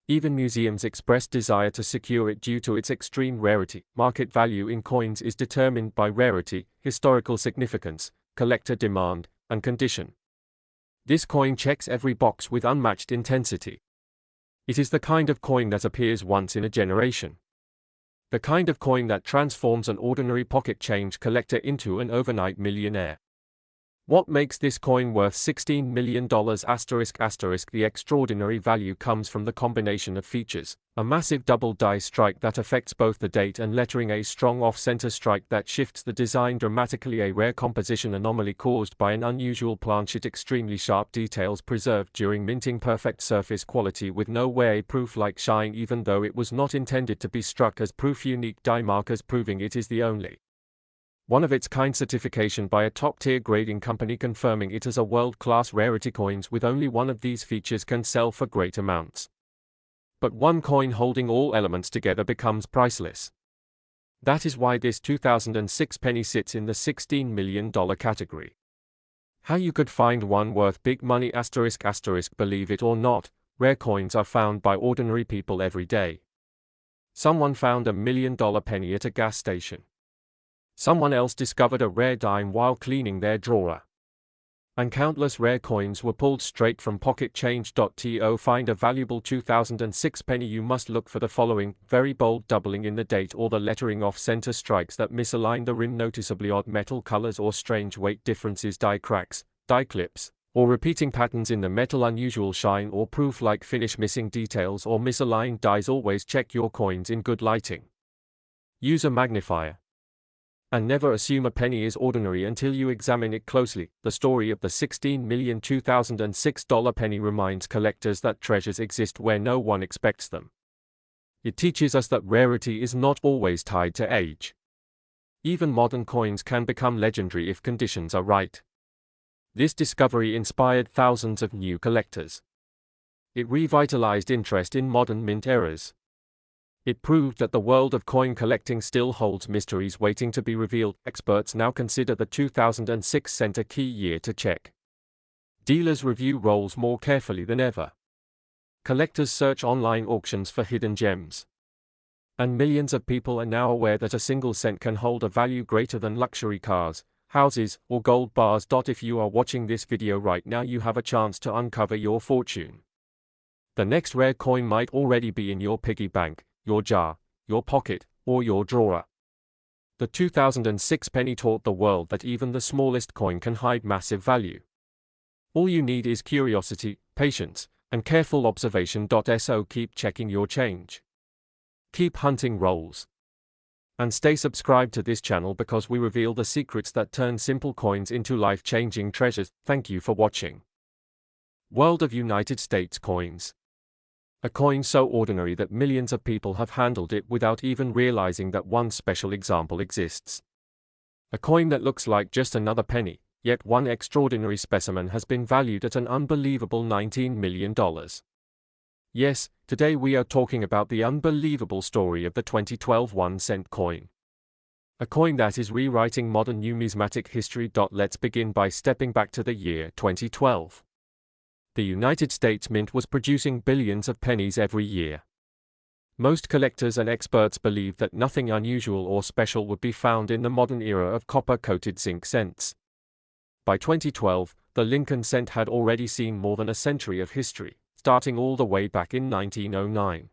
Even museums expressed desire to secure it due to its extreme rarity. Market value in coins is determined by rarity, historical significance, collector demand, and condition. This coin checks every box with unmatched intensity. It is the kind of coin that appears once in a generation. The kind of coin that transforms an ordinary pocket change collector into an overnight millionaire. What makes this coin worth $16 million? The extraordinary value comes from the combination of features: a massive double die strike that affects both the date and lettering, a strong off-center strike that shifts the design dramatically, a rare composition anomaly caused by an unusual planchet, extremely sharp details preserved during minting, perfect surface quality with no wear, proof-like shine even though it was not intended to be struck as proof, unique die markers proving it is the only one-of-its-kind certification by a top-tier grading company confirming it as a world-class rarity. Coins with only one of these features can sell for great amounts. But one coin holding all elements together becomes priceless. That is why this 2006 penny sits in the $16 million category. How you could find one worth big money? Believe it or not, rare coins are found by ordinary people every day. Someone found $1 million penny at a gas station. Someone else discovered a rare dime while cleaning their drawer. And countless rare coins were pulled straight from pocketchange.to. Find a valuable 2006 penny, you must look for the following: very bold doubling in the date or the lettering, off-center strikes that misalign the rim, noticeably odd metal colors or strange weight differences, die cracks, die clips, or repeating patterns in the metal, unusual shine or proof-like finish, missing details or misaligned dies. Always check your coins in good lighting. Use a magnifier. And never assume a penny is ordinary until you examine it closely. The story of the $16 million 2006 penny reminds collectors that treasures exist where no one expects them. It teaches us that rarity is not always tied to age. Even modern coins can become legendary if conditions are right. This discovery inspired thousands of new collectors. It revitalized interest in modern mint eras. It proved that the world of coin collecting still holds mysteries waiting to be revealed. Experts now consider the 2006 cent a key year to check. Dealers review rolls more carefully than ever. Collectors search online auctions for hidden gems. And millions of people are now aware that a single cent can hold a value greater than luxury cars, houses, or gold bars. If you are watching this video right now, you have a chance to uncover your fortune. The next rare coin might already be in your piggy bank, your jar, your pocket, or your drawer. The 2006 penny taught the world that even the smallest coin can hide massive value. All you need is curiosity, patience, and careful observation. So keep checking your change. Keep hunting rolls. And stay subscribed to this channel because we reveal the secrets that turn simple coins into life-changing treasures. Thank you for watching. World of United States coins. A coin so ordinary that millions of people have handled it without even realizing that one special example exists. A coin that looks like just another penny, yet one extraordinary specimen has been valued at an unbelievable $19 million. Yes, today we are talking about the unbelievable story of the 2012 1-cent coin. A coin that is rewriting modern numismatic history. Let's begin by stepping back to the year 2012. The United States Mint was producing billions of pennies every year. Most collectors and experts believed that nothing unusual or special would be found in the modern era of copper-coated zinc cents. By 2012, the Lincoln cent had already seen more than a century of history, starting all the way back in 1909.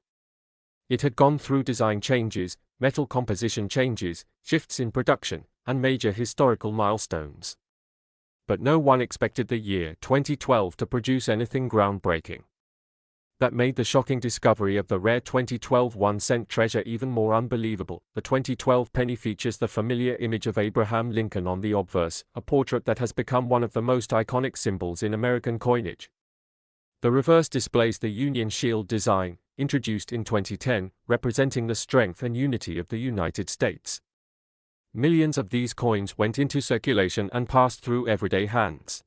It had gone through design changes, metal composition changes, shifts in production, and major historical milestones. But no one expected the year 2012 to produce anything groundbreaking. That made the shocking discovery of the rare 2012 1-cent treasure even more unbelievable. The 2012 penny features the familiar image of Abraham Lincoln on the obverse, a portrait that has become one of the most iconic symbols in American coinage. The reverse displays the Union Shield design, introduced in 2010, representing the strength and unity of the United States. Millions of these coins went into circulation and passed through everyday hands.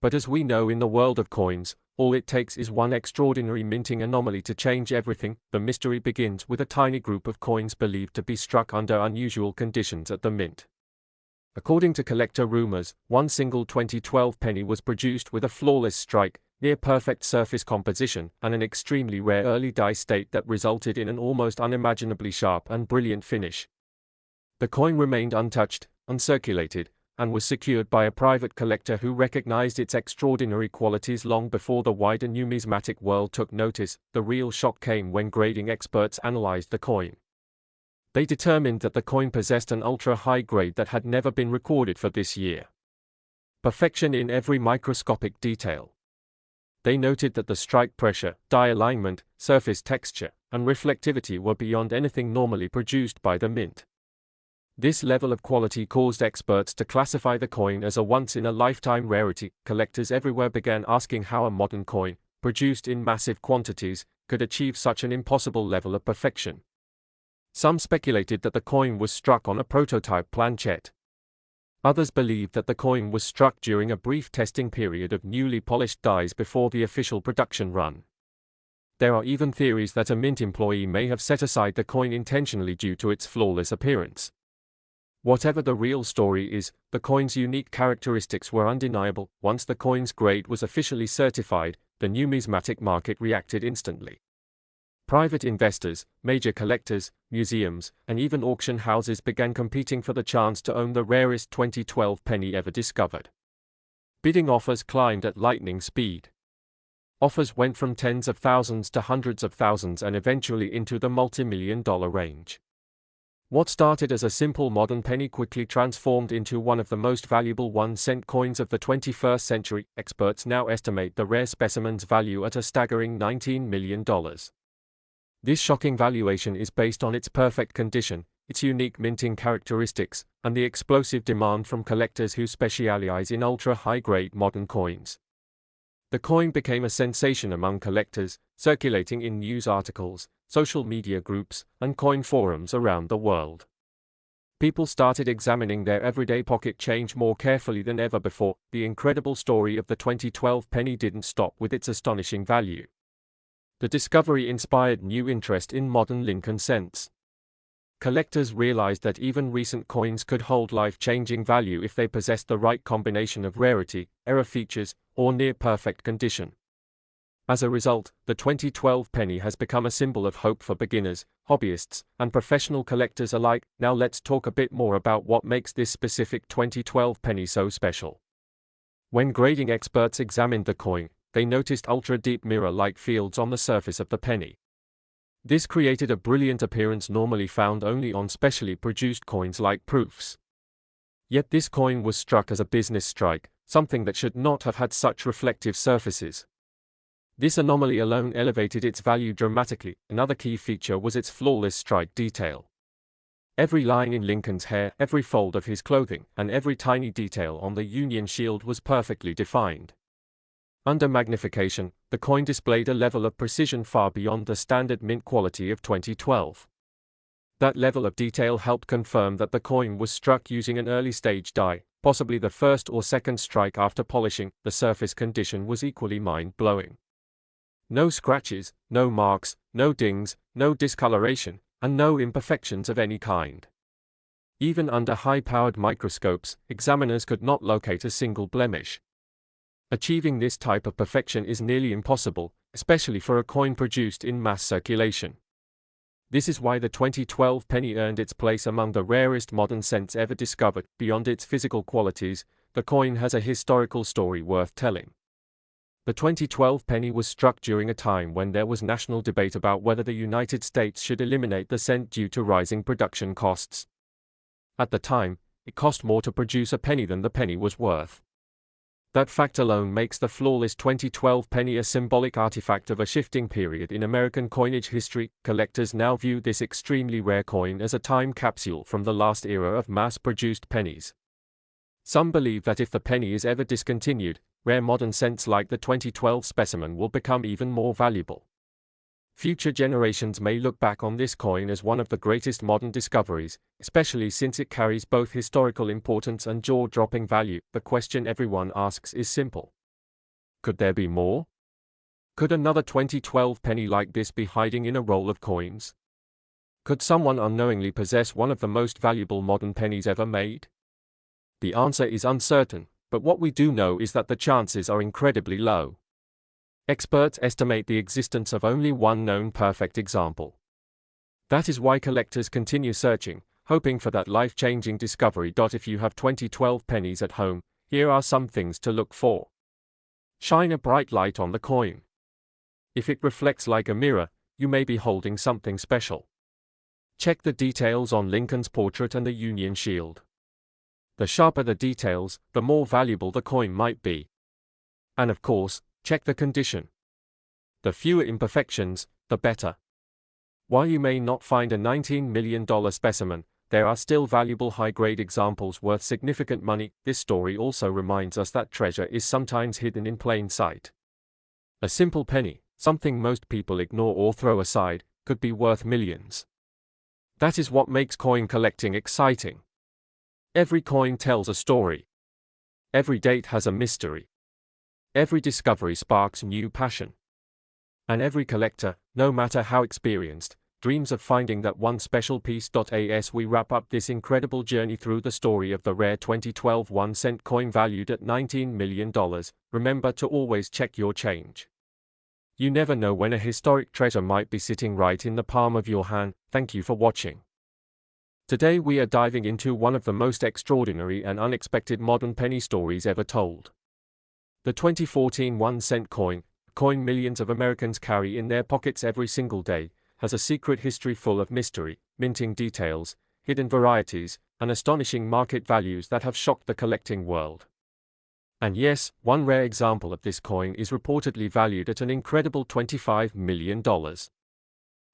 But as we know in the world of coins, All it takes is one extraordinary minting anomaly to change everything. The mystery begins with a tiny group of coins believed to be struck under unusual conditions at the mint. According to collector rumors, one single 2012 penny was produced with a flawless strike, near-perfect surface composition, and an extremely rare early die state that resulted in an almost unimaginably sharp and brilliant finish. The coin remained untouched, uncirculated, and was secured by a private collector who recognized its extraordinary qualities long before the wider numismatic world took notice. The real shock came when grading experts analyzed the coin. They determined that the coin possessed an ultra-high grade that had never been recorded for this year. Perfection in every microscopic detail. They noted that the strike pressure, die alignment, surface texture, and reflectivity were beyond anything normally produced by the mint. This level of quality caused experts to classify the coin as a once-in-a-lifetime rarity. Collectors everywhere began asking how a modern coin, produced in massive quantities, could achieve such an impossible level of perfection. Some speculated that the coin was struck on a prototype planchette. Others believed that the coin was struck during a brief testing period of newly polished dies before the official production run. There are even theories that a mint employee may have set aside the coin intentionally due to its flawless appearance. Whatever the real story is, the coin's unique characteristics were undeniable. Once the coin's grade was officially certified, the numismatic market reacted instantly. Private investors, major collectors, museums, and even auction houses began competing for the chance to own the rarest 2012 penny ever discovered. Bidding offers climbed at lightning speed. Offers went from tens of thousands to hundreds of thousands and eventually into the multi-million-dollar range. What started as a simple modern penny quickly transformed into one of the most valuable 1-cent coins of the 21st century. Experts now estimate the rare specimen's value at a staggering $19 million. This shocking valuation is based on its perfect condition, its unique minting characteristics, and the explosive demand from collectors who specialize in ultra-high-grade modern coins. The coin became a sensation among collectors, circulating in news articles, social media groups, and coin forums around the world. People started examining their everyday pocket change more carefully than ever before. The incredible story of the 2012 penny didn't stop with its astonishing value. The discovery inspired new interest in modern Lincoln cents. Collectors realized that even recent coins could hold life-changing value if they possessed the right combination of rarity, error features, or near-perfect condition. As a result, the 2012 penny has become a symbol of hope for beginners, hobbyists, and professional collectors alike. Now let's talk a bit more about what makes this specific 2012 penny so special. When grading experts examined the coin, they noticed ultra-deep mirror-like fields on the surface of the penny. This created a brilliant appearance normally found only on specially produced coins like proofs. Yet this coin was struck as a business strike, something that should not have had such reflective surfaces. This anomaly alone elevated its value dramatically. Another key feature was its flawless strike detail. Every line in Lincoln's hair, every fold of his clothing, and every tiny detail on the Union shield was perfectly defined. Under magnification, the coin displayed a level of precision far beyond the standard mint quality of 2012. That level of detail helped confirm that the coin was struck using an early-stage die, possibly the first or second strike after polishing. The surface condition was equally mind-blowing. No scratches, no marks, no dings, no discoloration, and no imperfections of any kind. Even under high-powered microscopes, examiners could not locate a single blemish. Achieving this type of perfection is nearly impossible, especially for a coin produced in mass circulation. This is why the 2012 penny earned its place among the rarest modern cents ever discovered. Beyond its physical qualities, the coin has a historical story worth telling. The 2012 penny was struck during a time when there was national debate about whether the United States should eliminate the cent due to rising production costs. At the time, it cost more to produce a penny than the penny was worth. That fact alone makes the flawless 2012 penny a symbolic artifact of a shifting period in American coinage history. Collectors now view this extremely rare coin as a time capsule from the last era of mass-produced pennies. Some believe that if the penny is ever discontinued, rare modern cents like the 2012 specimen will become even more valuable. Future generations may look back on this coin as one of the greatest modern discoveries, especially since it carries both historical importance and jaw-dropping value. The question everyone asks is simple. Could there be more? Could another 2012 penny like this be hiding in a roll of coins? Could someone unknowingly possess one of the most valuable modern pennies ever made? The answer is uncertain, but what we do know is that the chances are incredibly low. Experts estimate the existence of only one known perfect example. That is why collectors continue searching, hoping for that life-changing discovery. If you have 2012 pennies at home, here are some things to look for. Shine a bright light on the coin. If it reflects like a mirror, you may be holding something special. Check the details on Lincoln's portrait and the Union Shield. The sharper the details, the more valuable the coin might be. And of course, check the condition. The fewer imperfections, the better. While you may not find a $19 million specimen, there are still valuable high-grade examples worth significant money. This story also reminds us that treasure is sometimes hidden in plain sight. A simple penny, something most people ignore or throw aside, could be worth millions. That is what makes coin collecting exciting. Every coin tells a story. Every date has a mystery. Every discovery sparks new passion. And every collector, no matter how experienced, dreams of finding that one special piece. As we wrap up this incredible journey through the story of the rare 2012 1-cent coin valued at $19 million, remember to always check your change. You never know when a historic treasure might be sitting right in the palm of your hand. Thank you for watching. Today we are diving into one of the most extraordinary and unexpected modern penny stories ever told. The 2014 1-cent coin, a coin millions of Americans carry in their pockets every single day, has a secret history full of mystery, minting details, hidden varieties, and astonishing market values that have shocked the collecting world. And yes, one rare example of this coin is reportedly valued at an incredible $25 million.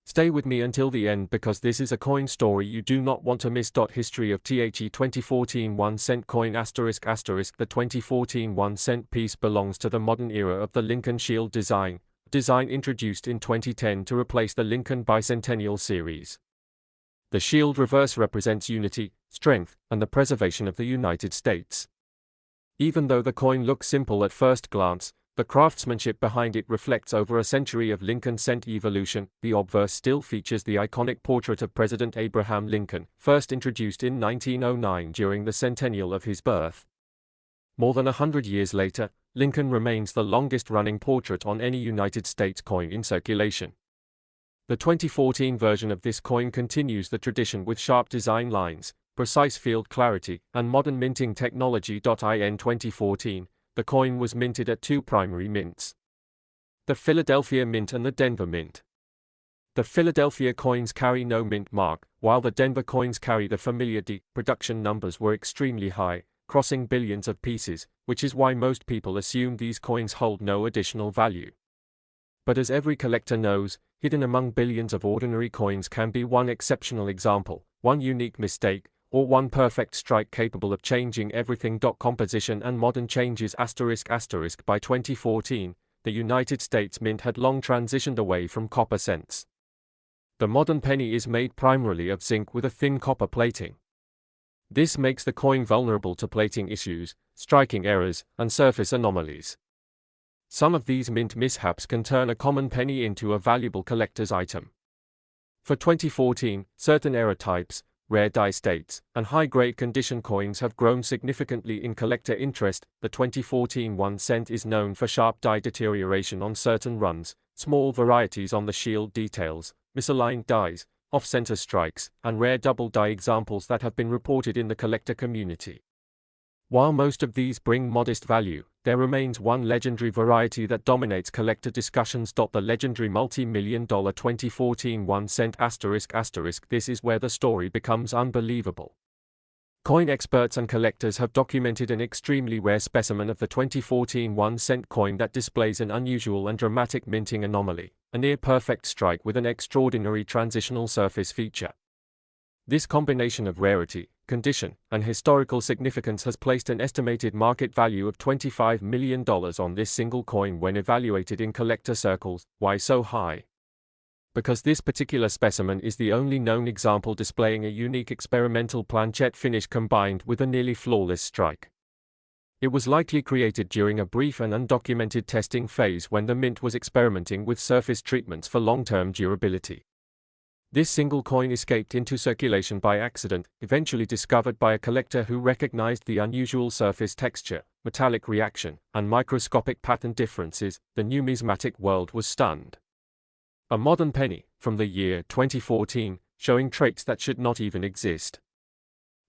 Stay with me until the end because this is a coin story you do not want to miss. History of the 2014 1-cent coin ***. The 2014 1-cent piece belongs to the modern era of the Lincoln Shield design introduced in 2010 to replace the Lincoln Bicentennial series. The shield reverse represents unity, strength, and the preservation of the United States. Even though the coin looks simple at first glance, the craftsmanship behind it reflects over a century of Lincoln cent evolution. The obverse still features the iconic portrait of President Abraham Lincoln, first introduced in 1909 during the centennial of his birth. More than 100 years later, Lincoln remains the longest-running portrait on any United States coin in circulation. The 2014 version of this coin continues the tradition with sharp design lines, precise field clarity, and modern minting technology. In 2014, the coin was minted at two primary mints: the Philadelphia Mint and the Denver Mint. The Philadelphia coins carry no mint mark, while the Denver coins carry the familiar D. Production numbers were extremely high, crossing billions of pieces, which is why most people assume these coins hold no additional value. But as every collector knows, hidden among billions of ordinary coins can be one exceptional example, one unique mistake, or one perfect strike capable of changing everything. Composition and modern changes ***. By 2014, the United States Mint had long transitioned away from copper cents. The modern penny is made primarily of zinc with a thin copper plating. This makes the coin vulnerable to plating issues, striking errors, and surface anomalies. Some of these mint mishaps can turn a common penny into a valuable collector's item. For 2014, certain error types, rare die states, and high-grade condition coins have grown significantly in collector interest. The 2014 1-cent is known for sharp die deterioration on certain runs, small varieties on the shield details, misaligned dies, off-center strikes, and rare double die examples that have been reported in the collector community. While most of these bring modest value, there remains one legendary variety that dominates collector discussions. The legendary multi-million-dollar 2014 1-cent ***. This is where the story becomes unbelievable. Coin experts and collectors have documented an extremely rare specimen of the 2014 1-cent coin that displays an unusual and dramatic minting anomaly, a near-perfect strike with an extraordinary transitional surface feature. This combination of rarity, condition, and historical significance has placed an estimated market value of $25 million on this single coin when evaluated in collector circles. Why so high? Because this particular specimen is the only known example displaying a unique experimental planchet finish combined with a nearly flawless strike. It was likely created during a brief and undocumented testing phase when the mint was experimenting with surface treatments for long-term durability. This single coin escaped into circulation by accident, eventually discovered by a collector who recognized the unusual surface texture, metallic reaction, and microscopic pattern differences. The numismatic world was stunned. A modern penny, from the year 2014, showing traits that should not even exist.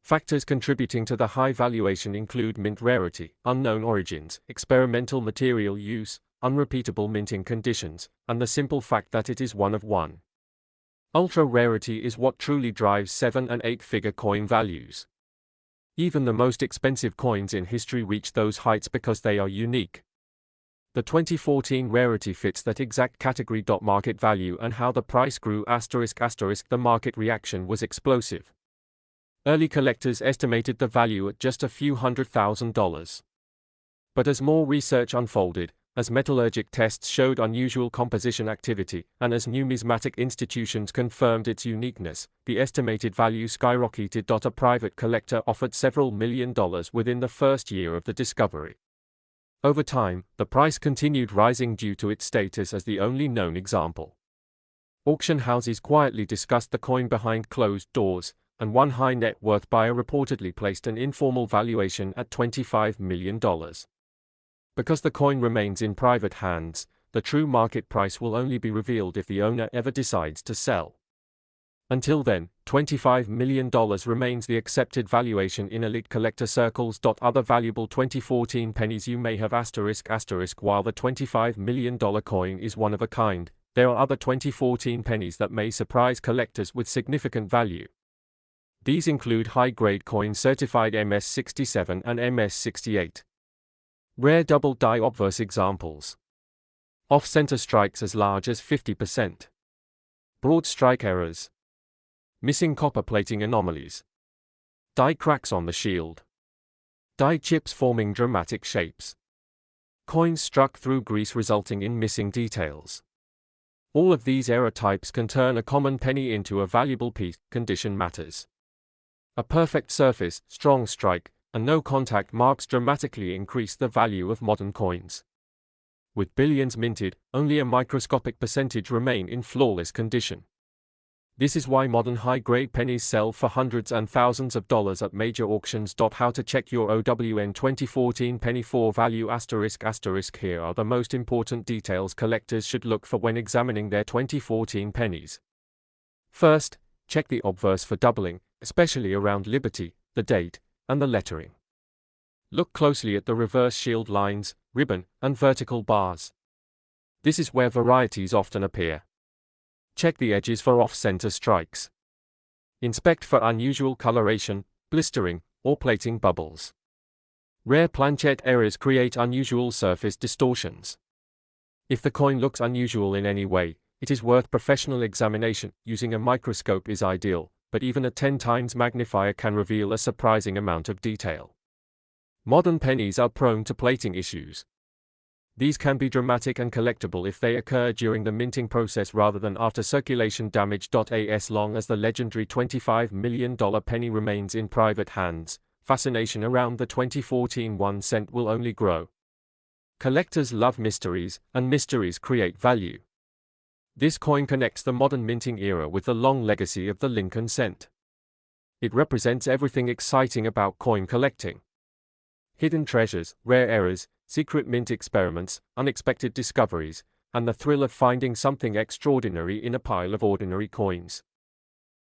Factors contributing to the high valuation include mint rarity, unknown origins, experimental material use, unrepeatable minting conditions, and the simple fact that it is one of one. Ultra rarity is what truly drives 7- and 8-figure coin values. Even the most expensive coins in history reach those heights because they are unique. The 2014 rarity fits that exact category. Market value and how the price grew. The market reaction was explosive. Early collectors estimated the value at just a few $100,000. But as more research unfolded, as metallurgic tests showed unusual composition activity, and as numismatic institutions confirmed its uniqueness, the estimated value skyrocketed. A private collector offered several $1 million within the first year of the discovery. Over time, the price continued rising due to its status as the only known example. Auction houses quietly discussed the coin behind closed doors, and one high net worth buyer reportedly placed an informal valuation at $25 million. Because the coin remains in private hands, the true market price will only be revealed if the owner ever decides to sell. Until then, $25 million remains the accepted valuation in elite collector circles. Other valuable 2014 pennies you may have ***. While the $25 million coin is one of a kind, there are other 2014 pennies that may surprise collectors with significant value. These include high-grade coins certified MS67 and MS68. Rare double die obverse examples. Off-center strikes as large as 50%. Broad strike errors. Missing copper plating anomalies. Die cracks on the shield. Die chips forming dramatic shapes. Coins struck through grease resulting in missing details. All of these error types can turn a common penny into a valuable piece. Condition matters. A perfect surface, strong strike, and no contact marks dramatically increase the value of modern coins. With billions minted, only a microscopic percentage remain in flawless condition. This is why modern high-grade pennies sell for hundreds and thousands of dollars at major auctions. How to check your OWN 2014 penny for value ***. Here are the most important details collectors should look for when examining their 2014 pennies. First, check the obverse for doubling, especially around Liberty, the date, and the lettering. Look closely at the reverse shield lines, ribbon, and vertical bars. This is where varieties often appear. Check the edges for off-center strikes. Inspect for unusual coloration, blistering, or plating bubbles. Rare planchet errors create unusual surface distortions. If the coin looks unusual in any way, it is worth professional examination. Using a microscope is ideal, but even a 10 times magnifier can reveal a surprising amount of detail. Modern pennies are prone to plating issues. These can be dramatic and collectible if they occur during the minting process rather than after circulation damage. As long as the legendary $25 million penny remains in private hands, fascination around the 2014 1 cent will only grow. Collectors love mysteries, and mysteries create value. This coin connects the modern minting era with the long legacy of the Lincoln cent. It represents everything exciting about coin collecting. Hidden treasures, rare errors, secret mint experiments, unexpected discoveries, and the thrill of finding something extraordinary in a pile of ordinary coins.